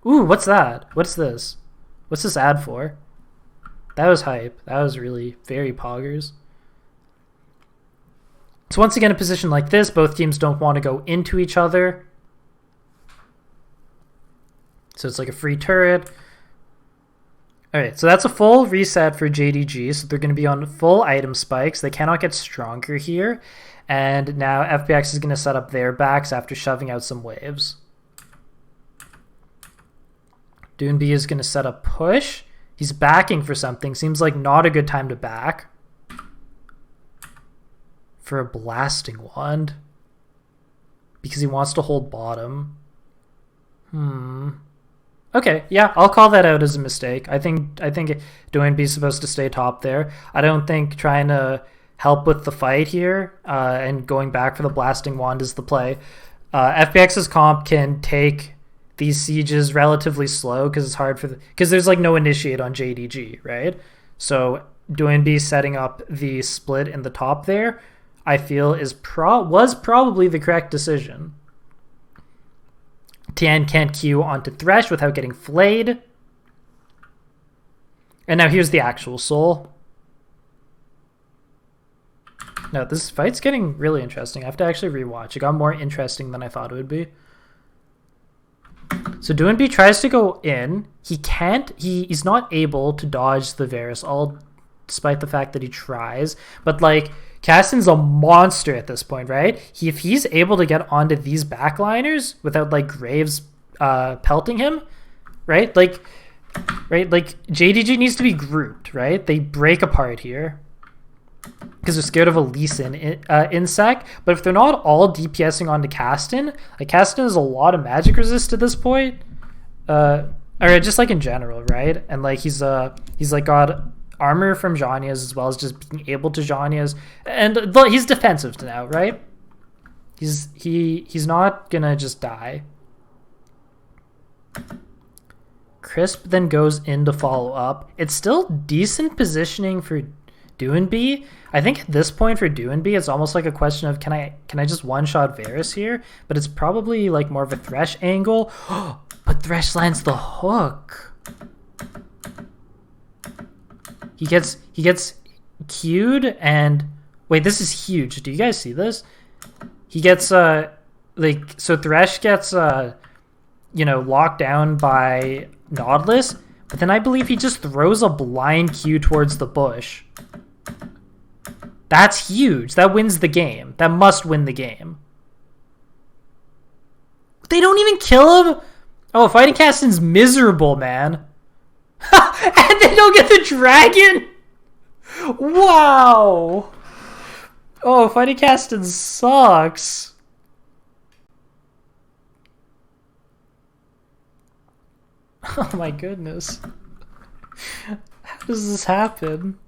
Ooh, what's that? What's this? What's this ad for? That was hype. That was really very poggers. So once again, a position like this, both teams don't want to go into each other. So it's like a free turret. All right, so that's a full reset for JDG. So they're going to be on full item spikes. They cannot get stronger here. And now FPX is going to set up their backs after shoving out some waves. Doonby is going to set up push. He's backing for something. Seems like not a good time to back. For a blasting wand. Because he wants to hold bottom. Okay, yeah, I'll call that out as a mistake. I think Doonby's supposed to stay top there. I don't think trying to help with the fight here and going back for the blasting wand is the play. FPX's comp can take these sieges relatively slow because it's hard because there's like no initiate on JDG, right? So Doonby setting up the split in the top there, I feel was probably the correct decision. Tian can't Q onto Thresh without getting flayed. And now here's the actual soul. No, this fight's getting really interesting. I have to actually rewatch. It got more interesting than I thought it would be. So Doonby tries to go in. He can't. He's not able to dodge the Varus ult, despite the fact that he tries. But like, Caston's a monster at this point, right? If he's able to get onto these backliners without like Graves pelting him, right? Like JDG needs to be grouped, right? They break apart here because they're scared of a Lee Sin insec. But if they're not all DPSing onto Caston, like Caston has a lot of magic resist at this point, or just like in general, right? And like he's like got armor from Zhonya's as well as just being able to Zhonya's, and he's defensive now, right? He's not gonna just die. Crisp then goes in to follow up. It's still decent positioning for Doonby. I think at this point for Doonby, it's almost like a question of can I just one-shot Varus here? But it's probably like more of a Thresh angle. But Thresh lands the hook. He gets queued and wait, this is huge. Do you guys see this? He gets so Thresh gets locked down by Nautilus, but then I believe he just throws a blind Q towards the bush. That's huge. That wins the game. That must win the game. They don't even kill him? Oh, Fighting Caston's miserable, man. And they don't get the dragon? Wow. Oh, Fighting Caston sucks. Oh my goodness. How does this happen?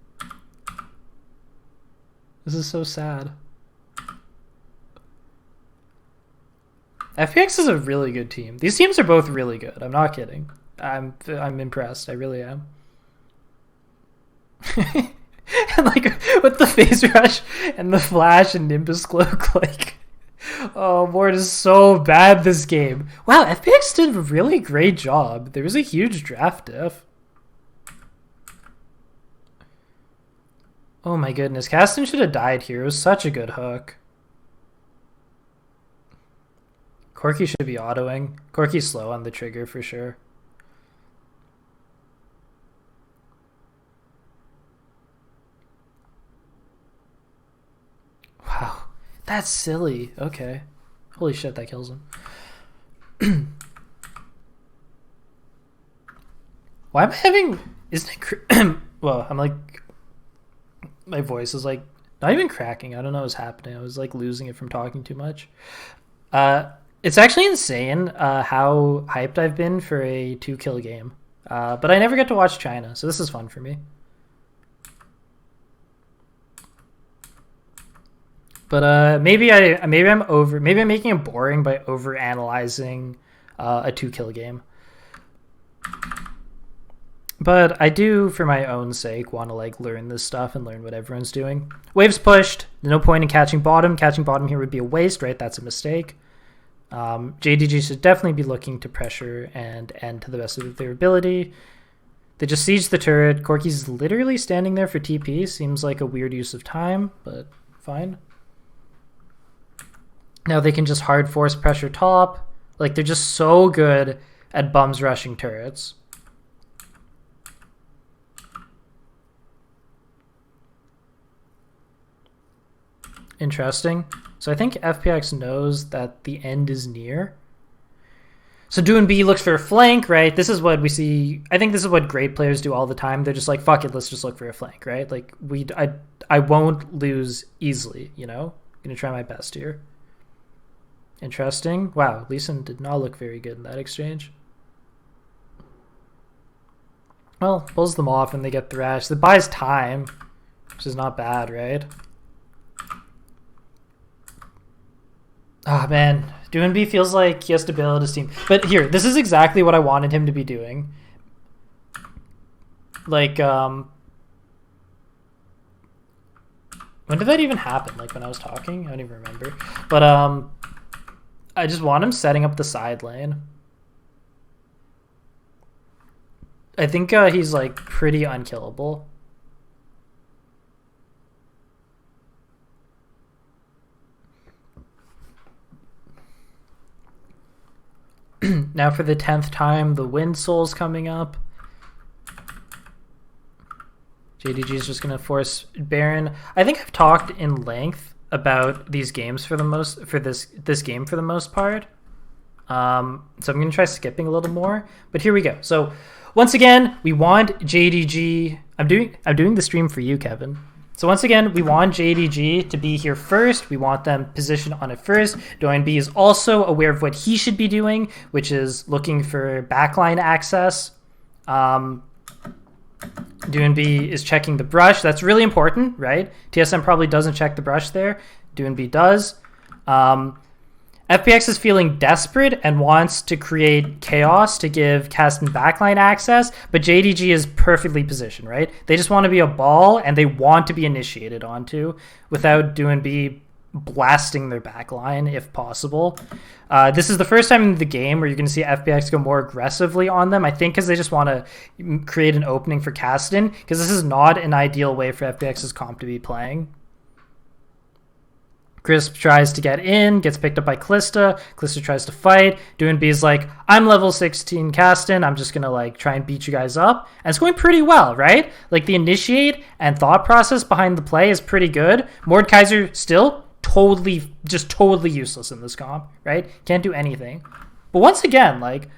This is so sad. FPX is a really good team. These teams are both really good. I'm not kidding. I'm impressed. I really am. And like with the phase rush and the flash and Nimbus cloak, like, oh, Ward is so bad this game. Wow, FPX did a really great job. There was a huge draft diff. Oh my goodness, Caston should have died here. It was such a good hook. Corki should be autoing. Corki's slow on the trigger for sure. Wow, that's silly. Okay. Holy shit, that kills him. Why am I having... Isn't it... well, I'm like... My voice is like not even cracking. I don't know what's happening. I was like losing it from talking too much. It's actually insane how hyped I've been for a 2-kill game. But I never get to watch China, so this is fun for me. But maybe I'm making it boring by over analyzing a 2-kill game. But I do, for my own sake, want to like learn this stuff and learn what everyone's doing. Waves pushed. No point in catching bottom. Catching bottom here would be a waste, right? That's a mistake. JDG should definitely be looking to pressure and end to the best of their ability. They just siege the turret. Corky's literally standing there for TP. Seems like a weird use of time, but fine. Now they can just hard force pressure top. Like, they're just so good at bums rushing turrets. Interesting. So I think FPX knows that the end is near. So Do and B looks for a flank, right? This is what we see. I think this is what great players do all the time. They're just like, fuck it, let's just look for a flank, right? Like, I won't lose easily, you know? I'm going to try my best here. Interesting. Wow, Lee Sin did not look very good in that exchange. Well, pulls them off and they get thrashed. It buys time, which is not bad, right? Oh, man. Do and B feels like he has to bail out his team. But here, this is exactly what I wanted him to be doing. Like, when did that even happen? Like, when I was talking? I don't even remember. But, I just want him setting up the side lane. I think he's, like, pretty unkillable. Now for the 10th time, the Wind Soul's coming up. JDG is just going to force Baron. I think I've talked in length about these games for this game for the most part. So I'm going to try skipping a little more. But here we go. So once again, we want JDG. I'm doing the stream for you, Kevin. So once again, we want JDG to be here first. We want them positioned on it first. DoNB is also aware of what he should be doing, which is looking for backline access. DoNB is checking the brush. That's really important, right? TSM probably doesn't check the brush there. DoNB does. FPX is feeling desperate and wants to create chaos to give Kasten backline access, but JDG is perfectly positioned, right? They just want to be a ball and they want to be initiated onto without DoNB blasting their backline if possible. This is the first time in the game where you're going to see FPX go more aggressively on them, I think because they just want to create an opening for Kasten, because this is not an ideal way for FPX's comp to be playing. Crisp tries to get in, gets picked up by Kalista. Kalista tries to fight. DoNB's like, I'm level 16 Kasten. I'm just going to like try and beat you guys up. And it's going pretty well, right? Like the initiate and thought process behind the play is pretty good. Mordekaiser still totally useless in this comp, right? Can't do anything. But once again, like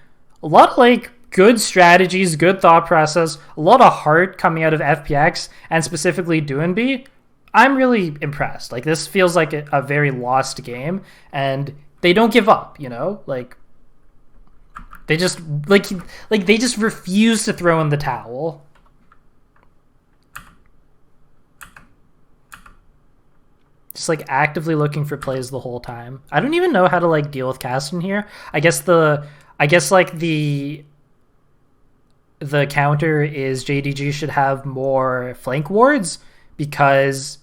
a lot of like good strategies, good thought process, a lot of heart coming out of FPX and specifically DoNB. I'm really impressed. Like this feels like a very lost game, and they don't give up. You know, like they just they just refuse to throw in the towel. Just like actively looking for plays the whole time. I don't even know how to like deal with Kasten here. I guess the counter is JDG should have more flank wards, because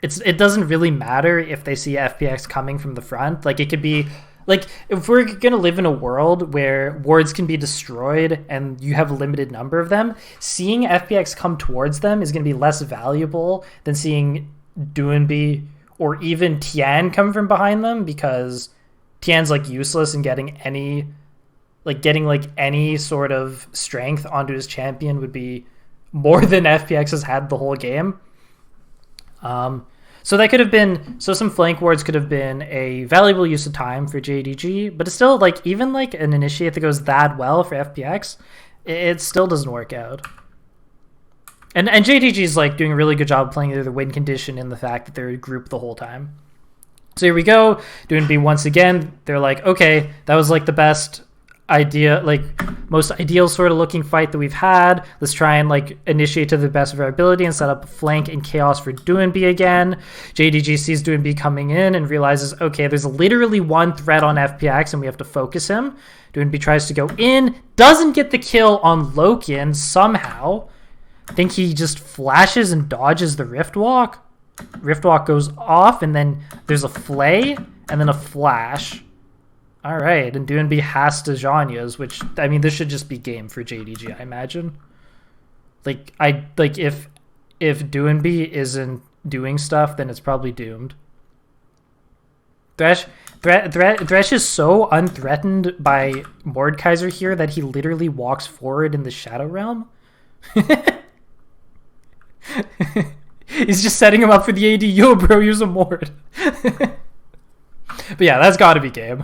it doesn't really matter if they see FPX coming from the front. Like it could be like if we're gonna live in a world where wards can be destroyed and you have a limited number of them, seeing FPX come towards them is gonna be less valuable than seeing DoNB or even Tian come from behind them, because Tian's like useless in getting any sort of strength onto his champion would be more than FPX has had the whole game. So that could have been, so some flank wards could have been a valuable use of time for JDG, but it's still like, even like an initiate that goes that well for FPX, it still doesn't work out. And JDG is like doing a really good job playing either the win condition and the fact that they're a group the whole time. So here we go, doing B once again. They're like, okay, that was like the best idea, like most ideal sort of looking fight that we've had. Let's try and like initiate to the best of our ability and set up a flank and chaos for Doinb again. JDG sees Doinb coming in and realizes, okay, there's literally one threat on FPX and we have to focus him. Doinb tries to go in, doesn't get the kill on Loken somehow. I think he just flashes and dodges the Rift Walk. Rift Walk goes off and then there's a flay and then a flash. All right, and Doinb has to Zhonya's, which, I mean, this should just be game for JDG, I imagine. Like, if Doinb isn't doing stuff, then it's probably doomed. Thresh is so unthreatened by Mordekaiser here that he literally walks forward in the Shadow Realm. He's just setting him up for the AD. Yo, bro, use a Mord. But yeah, that's got to be game.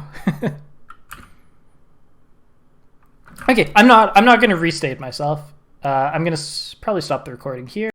Okay, I'm not going to restate myself. I'm going to probably stop the recording here.